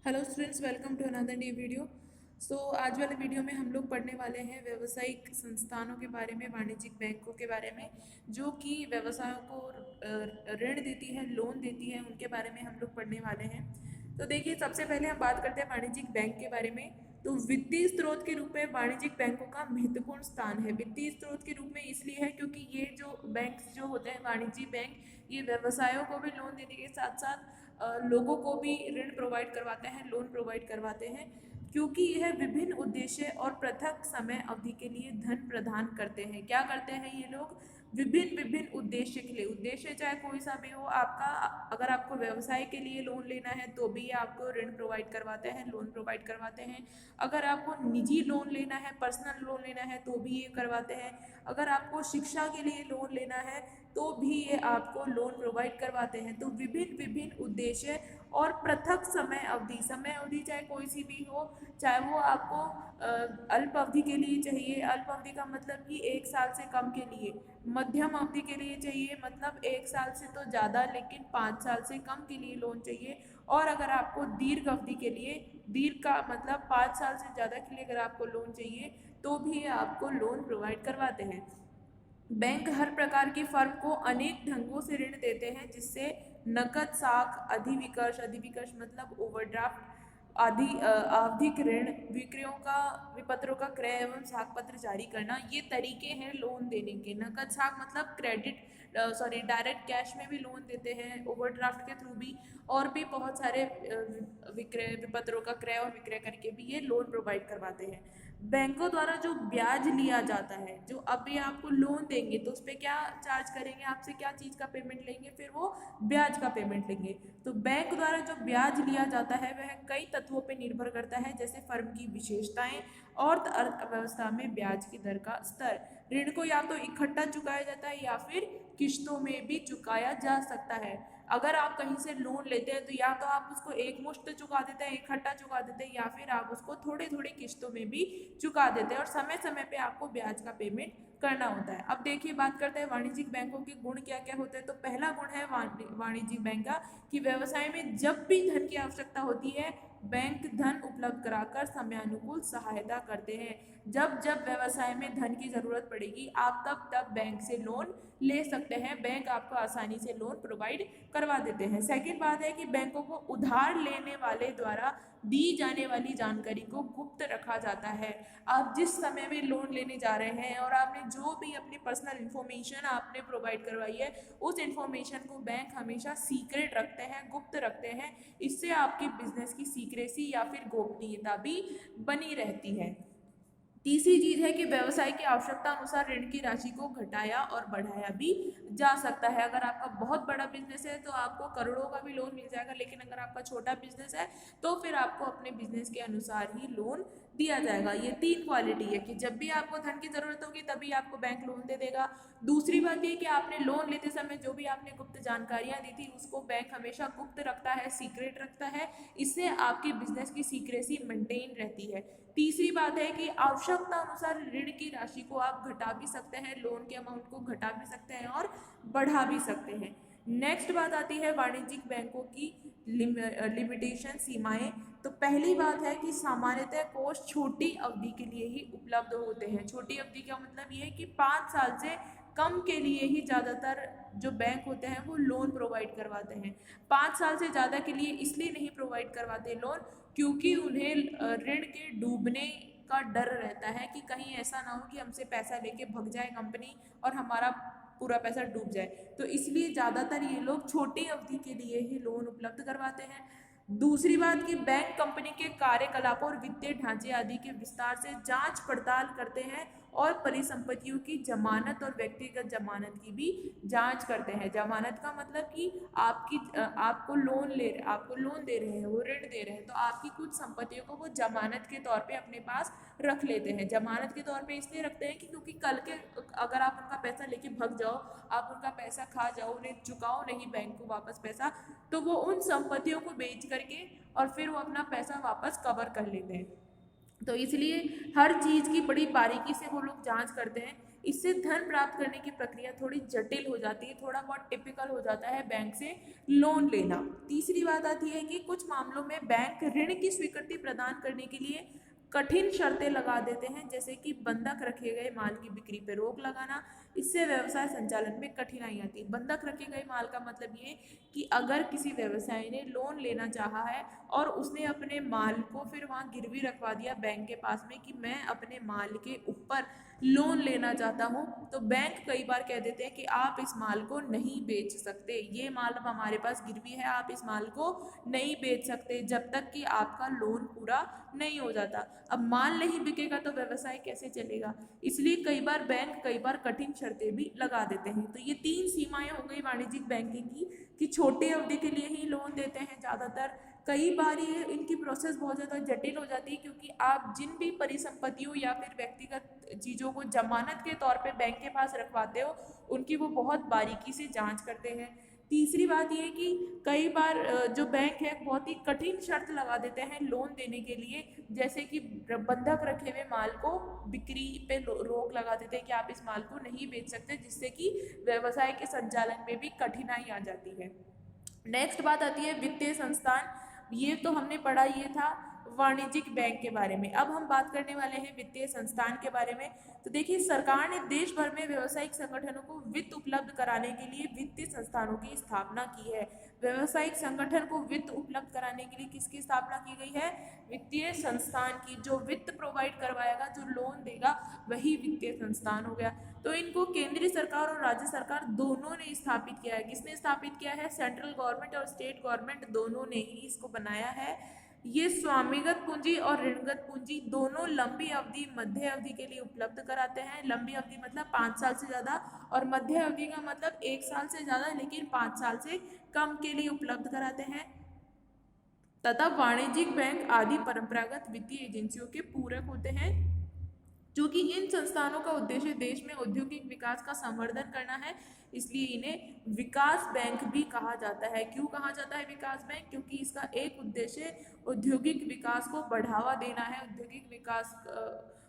Hello students, welcome to another new video. आज वाले video में हम लोग पढ़ने वाले हैं व्यावसायिक संस्थानों के बारे में, वाणिज्यिक बैंकों के बारे में, जो कि व्यवसायों को ऋण देती है, लोन देती है, उनके बारे में हम लोग पढ़ने वाले हैं। तो देखिए, सबसे पहले हम बात करते हैं वाणिज्यिक बैंक के बारे में। तो वित्तीय स्रोत के रूप में वाणिज्यिक बैंकों का महत्वपूर्ण स्थान है। वित्तीय स्रोत के रूप में इसलिए है क्योंकि ये जो बैंक जो होते हैं, वाणिज्यिक बैंक, ये व्यवसायों को भी लोन देने के साथ साथ लोगों को भी ऋण प्रोवाइड करवाते हैं, लोन प्रोवाइड करवाते हैं, क्योंकि यह विभिन्न उद्देश्य और पृथक समय अवधि के लिए धन प्रदान करते हैं। क्या करते हैं ये लोग? विभिन्न विभिन्न उद्देश्य के लिए, उद्देश्य चाहे कोई सा भी हो आपका, अगर आपको व्यवसाय के लिए लोन लेना है तो भी आपको ऋण प्रोवाइड करवाते हैं, लोन प्रोवाइड करवाते हैं। अगर आपको निजी लोन लेना है, पर्सनल लोन लेना है तो भी ये करवाते हैं। अगर आपको शिक्षा के लिए लोन लेना है तो भी ये आपको लोन प्रोवाइड करवाते हैं। तो विभिन्न विभिन्न उद्देश्य और पृथक समय अवधि चाहे कोई सी भी हो, चाहे वो आपको अल्प अवधि के लिए चाहिए, अल्प अवधि का मतलब कि 1 साल से कम के लिए, मध्यम अवधि के लिए चाहिए मतलब 1 साल से तो ज़्यादा लेकिन 5 साल से कम के लिए लोन चाहिए, और अगर आपको दीर्घ अवधि के लिए, दीर्घ का मतलब 5 साल से ज़्यादा के लिए अगर आपको लोन चाहिए तो भी आपको लोन प्रोवाइड करवाते हैं। बैंक हर प्रकार की फर्म को अनेक ढंगों से ऋण देते हैं, जिससे नकद, साख, अधिविकर्ष, अधिविकर्ष मतलब ओवरड्राफ्ट, आदि आवधिक ऋण, विक्रयों का, विपत्रों का क्रय एवं साख पत्र जारी करना, ये तरीके हैं लोन देने के। नकद, साख मतलब क्रेडिट, डायरेक्ट कैश में भी लोन देते हैं, ओवरड्राफ्ट के थ्रू भी, और भी बहुत सारे विक्रय, विपत्रों का क्रय और विक्रय करके भी ये लोन प्रोवाइड करवाते हैं। बैंकों द्वारा जो ब्याज लिया जाता है, जो अभी आपको लोन देंगे तो उस पर क्या चार्ज करेंगे, आपसे क्या चीज़ का पेमेंट लेंगे, फिर वो ब्याज का पेमेंट लेंगे। तो बैंक द्वारा जो ब्याज लिया जाता है वह कई तत्वों पर निर्भर करता है, जैसे फर्म की विशेषताएं और अर्थव्यवस्था में ब्याज की दर का स्तर। ऋण को या तो इकट्ठा चुकाया जाता है या फिर किश्तों में भी चुकाया जा सकता है। अगर आप कहीं से लोन लेते हैं तो या तो आप उसको एक मुश्त चुका देते हैं, इकट्ठा चुका देते हैं, या फिर आप उसको थोड़े थोड़े किश्तों में भी चुका देते हैं, और समय समय पे आपको ब्याज का पेमेंट करना होता है। अब देखिए, बात करते हैं वाणिज्यिक बैंकों के गुण क्या क्या होते हैं। तो पहला गुण है वाणिज्यिक बैंक का कि व्यवसाय में जब भी धन की आवश्यकता होती है, बैंक धन उपलब्ध कराकर समयानुकूल सहायता करते हैं। जब जब व्यवसाय में धन की जरूरत पड़ेगी, आप तब तब बैंक से लोन ले सकते हैं, बैंक आपको आसानी से लोन प्रोवाइड करवा देते हैं। सेकंड बात है कि बैंकों को उधार लेने वाले द्वारा दी जाने वाली जानकारी को गुप्त रखा जाता है। आप जिस समय में लोन लेने जा रहे हैं और आपने जो भी अपनी पर्सनल इंफॉर्मेशन आपने प्रोवाइड करवाई है, उस इंफॉर्मेशन को बैंक हमेशा सीक्रेट रखते हैं, गुप्त रखते हैं। इससे आपके बिजनेस की सीक्रेसी या फिर गोपनीयता भी बनी रहती है। तीसरी चीज है कि व्यवसाय की आवश्यकता अनुसार ऋण की राशि को घटाया और बढ़ाया भी जा सकता है। अगर आपका बहुत बड़ा बिजनेस है तो आपको करोड़ों का भी लोन मिल जाएगा, लेकिन अगर आपका छोटा बिजनेस है तो फिर आपको अपने बिजनेस के अनुसार ही लोन दिया जाएगा। ये 3 क्वालिटी है कि जब भी आपको धन की जरूरत होगी तभी आपको बैंक लोन दे देगा। दूसरी बात ये कि आपने लोन लेते समय जो भी आपने गुप्त जानकारियां दी थी उसको बैंक हमेशा गुप्त रखता है, सीक्रेट रखता है। इससे आपके बिजनेस की सीक्रेसी मेंटेन रहती है। तीसरी बात है कि आवश्यकता अनुसार ऋण की राशि को आप घटा भी सकते हैं, लोन के अमाउंट को घटा भी सकते हैं और बढ़ा भी सकते हैं। नेक्स्ट बात आती है वाणिज्यिक बैंकों की लिमिटेशन, सीमाएं। तो पहली बात है कि सामान्यतः कोष छोटी अवधि के लिए ही उपलब्ध होते हैं। छोटी अवधि का मतलब ये है कि 5 साल से कम के लिए ही ज़्यादातर जो बैंक होते हैं वो लोन प्रोवाइड करवाते हैं। 5 साल से ज़्यादा के लिए इसलिए नहीं प्रोवाइड करवाते लोन, क्योंकि उन्हें ऋण के डूबने का डर रहता है कि कहीं ऐसा ना हो कि हमसे पैसा लेके भग जाए कंपनी और हमारा पूरा पैसा डूब जाए। तो इसलिए ज़्यादातर ये लोग छोटी अवधि के लिए ही लोन उपलब्ध करवाते हैं। दूसरी बात कि बैंक कंपनी के कार्यकलापों और वित्तीय ढांचे आदि के विस्तार से जांच पड़ताल करते हैं और परिसंपत्तियों की जमानत और व्यक्तिगत जमानत की भी जांच करते हैं। जमानत का मतलब कि आपको लोन दे रहे हैं, वो ऋण दे रहे हैं, तो आपकी कुछ संपत्तियों को वो जमानत के तौर पे अपने पास रख लेते हैं। जमानत के तौर पे इसलिए रखते हैं कि क्योंकि कल के अगर आप उनका पैसा लेके भग जाओ, आप उनका पैसा खा जाओ, उन्हें चुकाओ नहीं बैंक को वापस पैसा, तो वो उन संपत्तियों को बेच करके और फिर वो अपना पैसा वापस कवर कर लेते हैं। तो इसलिए हर चीज़ की बड़ी बारीकी से वो लोग जांच करते हैं। इससे धन प्राप्त करने की प्रक्रिया थोड़ी जटिल हो जाती है, थोड़ा बहुत टिपिकल हो जाता है बैंक से लोन लेना। तीसरी बात आती है कि कुछ मामलों में बैंक ऋण की स्वीकृति प्रदान करने के लिए कठिन शर्तें लगा देते हैं, जैसे कि बंधक रखे गए माल की बिक्री पर रोक लगाना। इससे व्यवसाय संचालन में कठिनाई आती है। बंधक रखे गए माल का मतलब ये कि अगर किसी व्यवसायी ने लोन लेना चाहा है और उसने अपने माल को फिर वहाँ गिरवी रखवा दिया बैंक के पास में कि मैं अपने माल के ऊपर लोन लेना चाहता हूँ, तो बैंक कई बार कह देते हैं कि आप इस माल को नहीं बेच सकते, ये माल अब हमारे पास गिरवी है, आप इस माल को नहीं बेच सकते जब तक कि आपका लोन पूरा नहीं हो जाता। अब माल नहीं बिकेगा तो व्यवसाय कैसे चलेगा, इसलिए कई बार कठिन शर्तें भी लगा देते हैं। तो ये 3 सीमाएं हो गई वाणिज्यिक बैंकिंग की कि छोटी अवधि के लिए ही लोन देते हैं ज़्यादातर। कई बार ये इनकी प्रोसेस बहुत ज़्यादा जटिल हो जाती है, क्योंकि आप जिन भी परिसंपत्तियों या फिर व्यक्तिगत चीज़ों को जमानत के तौर पे बैंक के पास रखवाते हो, उनकी वो बहुत बारीकी से जांच करते हैं। तीसरी बात ये कि कई बार जो बैंक है बहुत ही कठिन शर्त लगा देते हैं लोन देने के लिए, जैसे कि बंधक रखे हुए माल को बिक्री पे रोक लगा देते हैं कि आप इस माल को नहीं बेच सकते, जिससे कि व्यवसाय के संचालन में भी कठिनाई आ जाती है। नेक्स्ट बात आती है वित्तीय संस्थान। ये तो हमने पढ़ा, ये था वाणिज्यिक बैंक के बारे में। अब हम बात करने वाले हैं वित्तीय संस्थान के बारे में। तो देखिए, सरकार ने देश भर में व्यावसायिक संगठनों को वित्त उपलब्ध कराने के लिए वित्तीय संस्थानों की स्थापना की है। व्यावसायिक संगठन को वित्त उपलब्ध कराने के लिए किसकी स्थापना की गई है? वित्तीय संस्थान की। जो वित्त प्रोवाइड करवाएगा, जो लोन देगा, वही वित्तीय संस्थान हो गया। तो इनको केंद्रीय सरकार और राज्य सरकार दोनों ने स्थापित किया है। किसने स्थापित किया है? सेंट्रल गवर्नमेंट और स्टेट गवर्नमेंट दोनों ने ही इसको बनाया है। ये स्वामिगत पूंजी और ऋणगत पूंजी दोनों लंबी अवधि, मध्य अवधि के लिए उपलब्ध कराते हैं। लंबी अवधि मतलब 5 साल से ज्यादा, और मध्य अवधि का मतलब 1 साल से ज्यादा लेकिन 5 साल से कम के लिए उपलब्ध कराते हैं। तथा वाणिज्यिक बैंक आदि परंपरागत वित्तीय एजेंसियों के पूरक होते हैं, क्योंकि इन संस्थानों का उद्देश्य देश में औद्योगिक विकास का संवर्धन करना है, इसलिए इन्हें विकास बैंक भी कहा जाता है। क्यों कहा जाता है विकास बैंक? क्योंकि इसका एक उद्देश्य औद्योगिक विकास को बढ़ावा देना है, औद्योगिक विकास,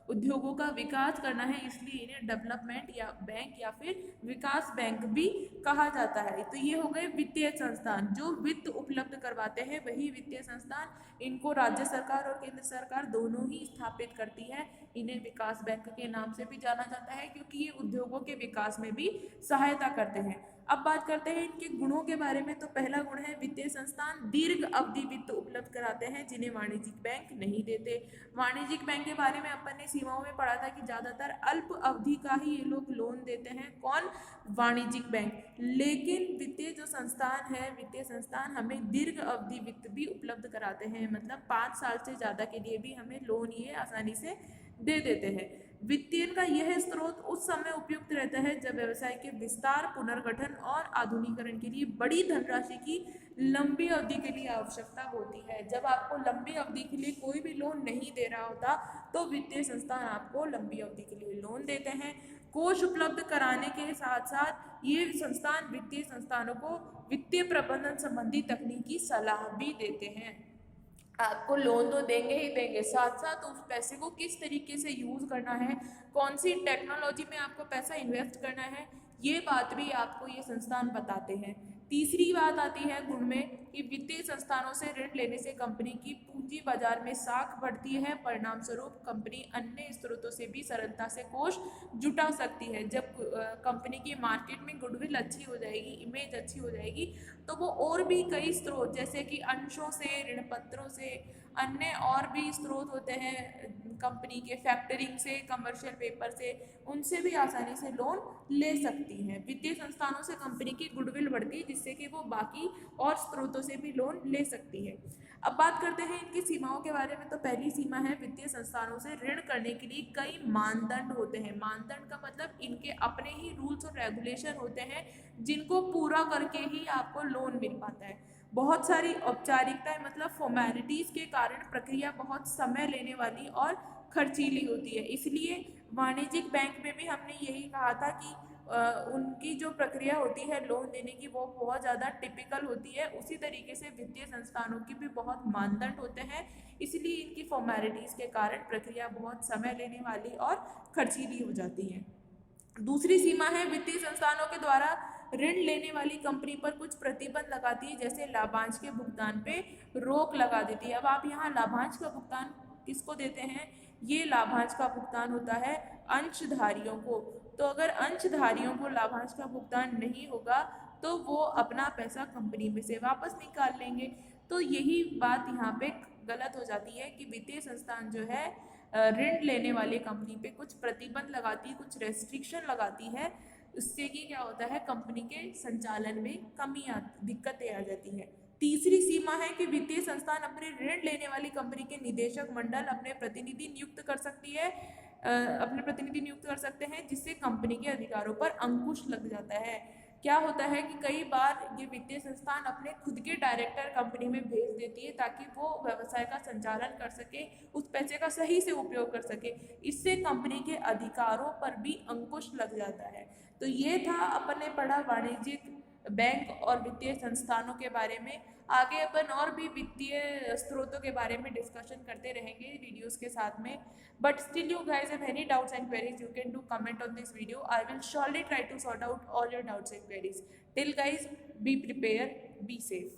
उद्योगों का विकास करना है, इसलिए इन्हें डेवलपमेंट या बैंक या फिर विकास बैंक भी कहा जाता है। तो ये हो गए वित्तीय संस्थान। जो वित्त उपलब्ध करवाते हैं वही वित्तीय संस्थान। इनको राज्य सरकार और केंद्र सरकार दोनों ही स्थापित करती है। इन्हें विकास बैंक के नाम से भी जाना जाता है, क्योंकि ये उद्योगों के विकास में भी सहायता करते हैं। अब बात करते हैं इनके गुणों के बारे में। तो पहला गुण है वित्तीय संस्थान दीर्घ अवधि वित्त उपलब्ध कराते हैं, जिन्हें वाणिज्यिक बैंक नहीं देते। वाणिज्यिक बैंक के बारे में अपन ने सीमाओं में पढ़ा था कि ज्यादातर अल्प अवधि का ही ये लोग लोन देते हैं। कौन? वाणिज्यिक बैंक। लेकिन वित्तीय जो संस्थान है, वित्तीय संस्थान हमें दीर्घ अवधि वित्त भी उपलब्ध कराते हैं, मतलब 5 साल से ज्यादा के लिए भी हमें लोन ये आसानी से दे देते हैं। वित्तीय का यह स्रोत उस समय उपयुक्त रहता है जब व्यवसाय के विस्तार, पुनर्गठन और आधुनिकीकरण के लिए बड़ी धनराशि की लंबी अवधि के लिए आवश्यकता होती है। जब आपको लंबी अवधि के लिए कोई भी लोन नहीं दे रहा होता, तो वित्तीय संस्थान आपको लंबी अवधि के लिए लोन देते हैं। कोष उपलब्ध कराने के साथ साथ ये संस्थान वित्तीय संस्थानों को वित्तीय प्रबंधन संबंधी तकनीकी सलाह भी देते हैं। आपको लोन तो देंगे ही देंगे, साथ साथ उस पैसे को किस तरीके से यूज करना है, कौन सी टेक्नोलॉजी में आपको पैसा इन्वेस्ट करना है, ये बात भी आपको ये संस्थान बताते हैं। तीसरी बात आती है गुण में कि वित्तीय संस्थानों से ऋण लेने से कंपनी की पूंजी बाजार में साख बढ़ती है। परिणाम स्वरूप कंपनी अन्य स्रोतों से भी सरलता से कोष जुटा सकती है। जब कंपनी की मार्केट में गुडविल अच्छी हो जाएगी, इमेज अच्छी हो जाएगी, तो वो और भी कई स्रोत, जैसे कि अंशों से, ऋण पत्रों से, अन्य और भी स्रोत होते हैं कंपनी के, फैक्टरिंग से, कमर्शियल पेपर से, उनसे भी आसानी से लोन ले सकती है। वित्तीय संस्थानों से कंपनी की गुडविल बढ़ती है, जिससे कि वो बाकी और स्रोतों से भी लोन ले सकती है। अब बात करते हैं इनकी सीमाओं के बारे में। तो पहली सीमा है वित्तीय संस्थानों से ऋण करने के लिए कई मानदंड होते हैं। मानदंड का मतलब इनके अपने ही रूल्स और रेगुलेशन होते हैं, जिनको पूरा करके ही आपको लोन मिल पाता है। बहुत सारी औपचारिकताएं, मतलब फॉर्मेलिटीज के कारण प्रक्रिया बहुत समय लेने वाली और खर्चीली होती है। इसलिए वाणिज्यिक बैंक में भी हमने यही कहा था कि उनकी जो प्रक्रिया होती है लोन देने की, वो बहुत ज़्यादा टिपिकल होती है। उसी तरीके से वित्तीय संस्थानों की भी बहुत मानदंड होते हैं, इसलिए इनकी फॉर्मेलिटीज़ के कारण प्रक्रिया बहुत समय लेने वाली और खर्चीली हो जाती है। दूसरी सीमा है वित्तीय संस्थानों के द्वारा ऋण लेने वाली कंपनी पर कुछ प्रतिबंध लगाती है, जैसे लाभांश के भुगतान पे रोक लगा देती है। अब आप यहाँ लाभांश का भुगतान किसको देते हैं? ये लाभांश का भुगतान होता है अंशधारियों को। तो अगर अंशधारियों को लाभांश का भुगतान नहीं होगा तो वो अपना पैसा कंपनी में से वापस निकाल लेंगे। तो यही बात यहाँ पे गलत हो जाती है कि वित्तीय संस्थान जो है ऋण लेने वाली कंपनी पे कुछ प्रतिबंध लगाती है, कुछ रेस्ट्रिक्शन लगाती है। उससे कि क्या होता है, कंपनी के संचालन में दिक्कतें आ जाती हैं। तीसरी सीमा है कि वित्तीय संस्थान अपने ऋण लेने वाली कंपनी के निदेशक मंडल अपने प्रतिनिधि नियुक्त कर सकती है, अपने प्रतिनिधि नियुक्त कर सकते हैं, जिससे कंपनी के अधिकारों पर अंकुश लग जाता है। क्या होता है कि कई बार ये वित्तीय संस्थान अपने खुद के डायरेक्टर कंपनी में भेज देती है ताकि वो व्यवसाय का संचालन कर सके, उस पैसे का सही से उपयोग कर सके। इससे कंपनी के अधिकारों पर भी अंकुश लग जाता है। तो ये था अपन ने पढ़ा वाणिज्यिक बैंक और वित्तीय संस्थानों के बारे में। आगे अपन और भी वित्तीय स्रोतों के बारे में डिस्कशन करते रहेंगे वीडियोस के साथ में। But still you guys have any doubts and queries, you can do comment on this video. I will surely try to sort out all your doubts and queries. Till guys, be prepared, be safe.